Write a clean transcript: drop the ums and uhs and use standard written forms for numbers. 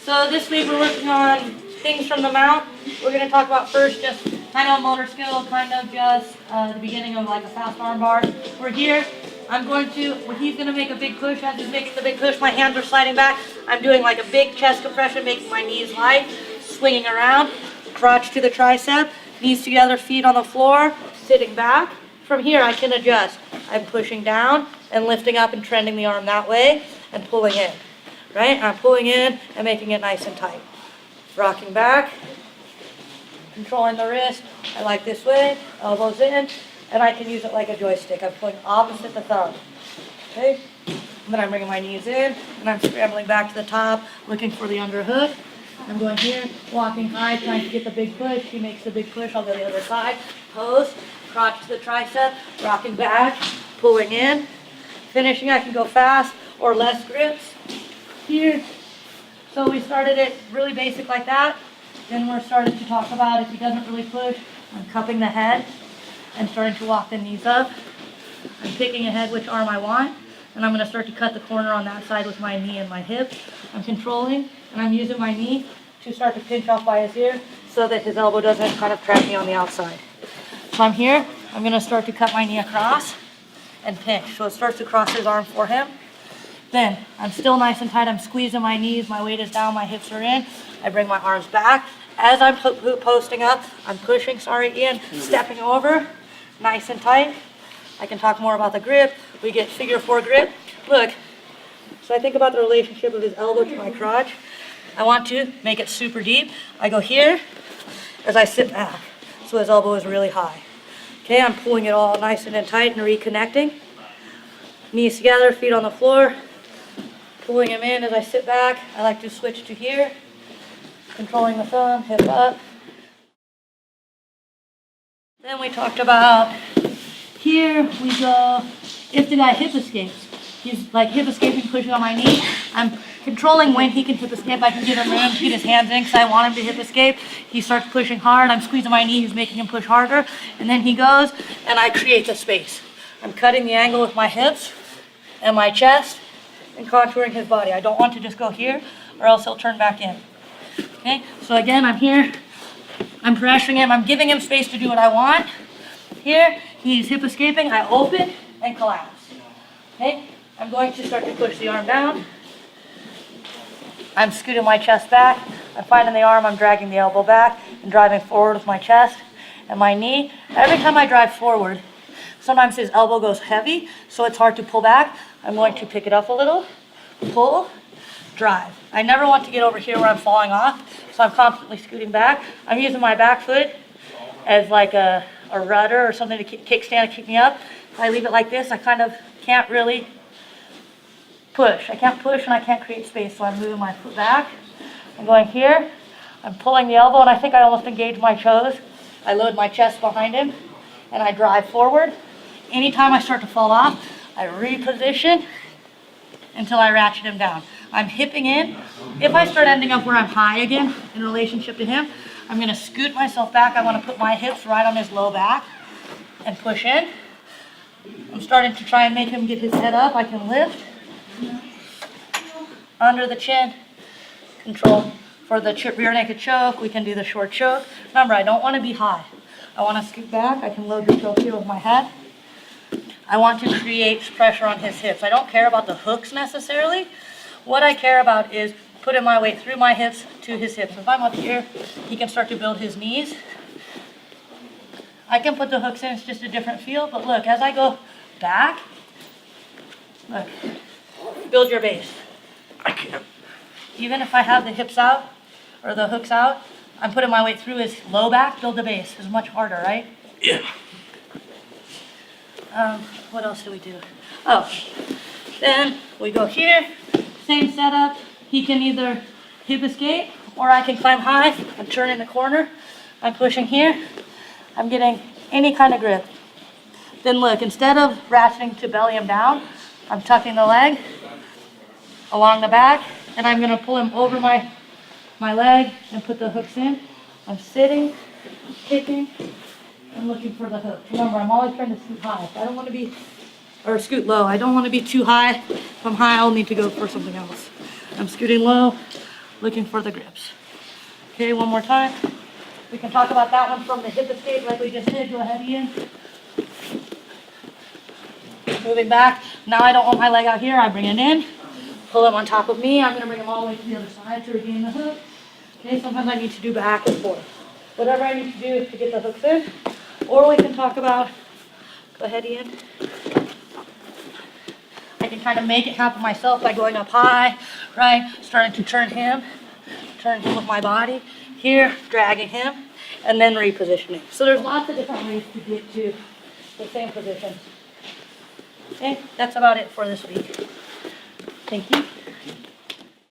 So this week we're working on things from the mount. We're going to talk about first just kind of motor skill, kind of just the beginning of like a fast arm bar. We're here. When he's going to make a big push, as he's making the big push, my hands are sliding back. I'm doing like a big chest compression, making my knees light, swinging around, crotch to the tricep, knees together, feet on the floor, sitting back. From here I can adjust. I'm pushing down and lifting up and trending the arm that way and pulling in. Right? I'm pulling in and making it nice and tight. Rocking back, controlling the wrist. I like this way, elbows in, and I can use it like a joystick. I'm pulling opposite the thumb. Okay? And then I'm bringing my knees in, and I'm scrambling back to the top, looking for the underhook. I'm going here, walking high, trying to get the big push. He makes the big push, I'll go the other side. Pose, crotch to the tricep, rocking back, pulling in. Finishing, I can go fast or less grips. Here. So we started it really basic like that. Then we're starting to talk about if he doesn't really push, I'm cupping the head and starting to walk the knees up. I'm picking ahead which arm I want, and I'm going to start to cut the corner on that side with my knee and my hip. I'm controlling, and I'm using my knee to start to pinch off by his ear so that his elbow doesn't kind of trap me on the outside. So I'm here. I'm going to start to cut my knee across and pinch. So it starts to cross his arm for him. Then, I'm still nice and tight, I'm squeezing my knees, my weight is down, my hips are in. I bring my arms back. As I'm posting up, I'm pushing, Ian, stepping over, nice and tight. I can talk more about the grip. We get figure 4 grip. Look, so I think about the relationship of his elbow to my crotch. I want to make it super deep. I go here as I sit back, so his elbow is really high. Okay, I'm pulling it all nice and tight and reconnecting. Knees together, feet on the floor. Pulling him in as I sit back. I like to switch to here. Controlling the thumb, hip up. Then we talked about here we go, if the guy hip escapes. He's like hip escaping, pushing on my knee. I'm controlling when he can hip escape. I can give him room to get his hands in because I want him to hip escape. He starts pushing hard. I'm squeezing my knee. He's making him push harder. And then he goes, and I create the space. I'm cutting the angle with my hips and my chest and contouring his body. I don't want to just go here or else he'll turn back in. Okay, so again, I'm here. I'm pressuring him. I'm giving him space to do what I want. Here, he's hip escaping. I open and collapse. Okay, I'm going to start to push the arm down. I'm scooting my chest back. I'm finding the arm. I'm dragging the elbow back and driving forward with my chest and my knee. Every time I drive forward, sometimes his elbow goes heavy, so it's hard to pull back. I'm going to pick it up a little, pull, drive. I never want to get over here where I'm falling off, so I'm constantly scooting back. I'm using my back foot as like a rudder or something to kickstand to keep me up. If I leave it like this, I kind of can't really push. I can't push and I can't create space, so I'm moving my foot back. I'm going here. I'm pulling the elbow, and I think I almost engage my toes. I load my chest behind him, and I drive forward. Anytime I start to fall off, I reposition until I ratchet him down. I'm hipping in. If I start ending up where I'm high again in relationship to him, I'm going to scoot myself back. I want to put my hips right on his low back and push in. I'm starting to try and make him get his head up. I can lift. Under the chin. Control. For the rear naked choke, we can do the short choke. Remember, I don't want to be high. I want to scoot back. I can load the choke here with my head. I want to create pressure on his hips. I don't care about the hooks necessarily. What I care about is putting my weight through my hips to his hips. If I'm up here, he can start to build his knees. I can put the hooks in, it's just a different feel, but look, as I go back, look, build your base. I can't. Even if I have the hips out, or the hooks out, I'm putting my weight through his low back, build the base. It's much harder, right? Yeah. What else do we do? Oh, then we go here, same setup. He can either hip escape, or I can climb high and turn in the corner. I'm pushing here. I'm getting any kind of grip. Then look, instead of ratcheting to belly him down, I'm tucking the leg along the back, and I'm gonna pull him over my leg and put the hooks in. I'm sitting, kicking, and looking for the hook. Remember, I'm always trying to scoot high. I don't want to be, or scoot low. I don't want to be too high. If I'm high, I'll need to go for something else. I'm scooting low, looking for the grips. Okay, one more time. We can talk about that one from the hip escape like we just did. Go ahead, Ian. Moving back. Now I don't want my leg out here. I bring it in. Pull him on top of me. I'm going to bring him all the way to the other side to regain the hook. Okay, sometimes I need to do back and forth. Whatever I need to do to get the hooks in. Or we can talk about, go ahead, Ian. I can kind of make it happen myself by going up high, right? Starting to turn him with my body. Here, dragging him, and then repositioning. So there's lots of different ways to get to the same position. Okay, that's about it for this week. Thank you.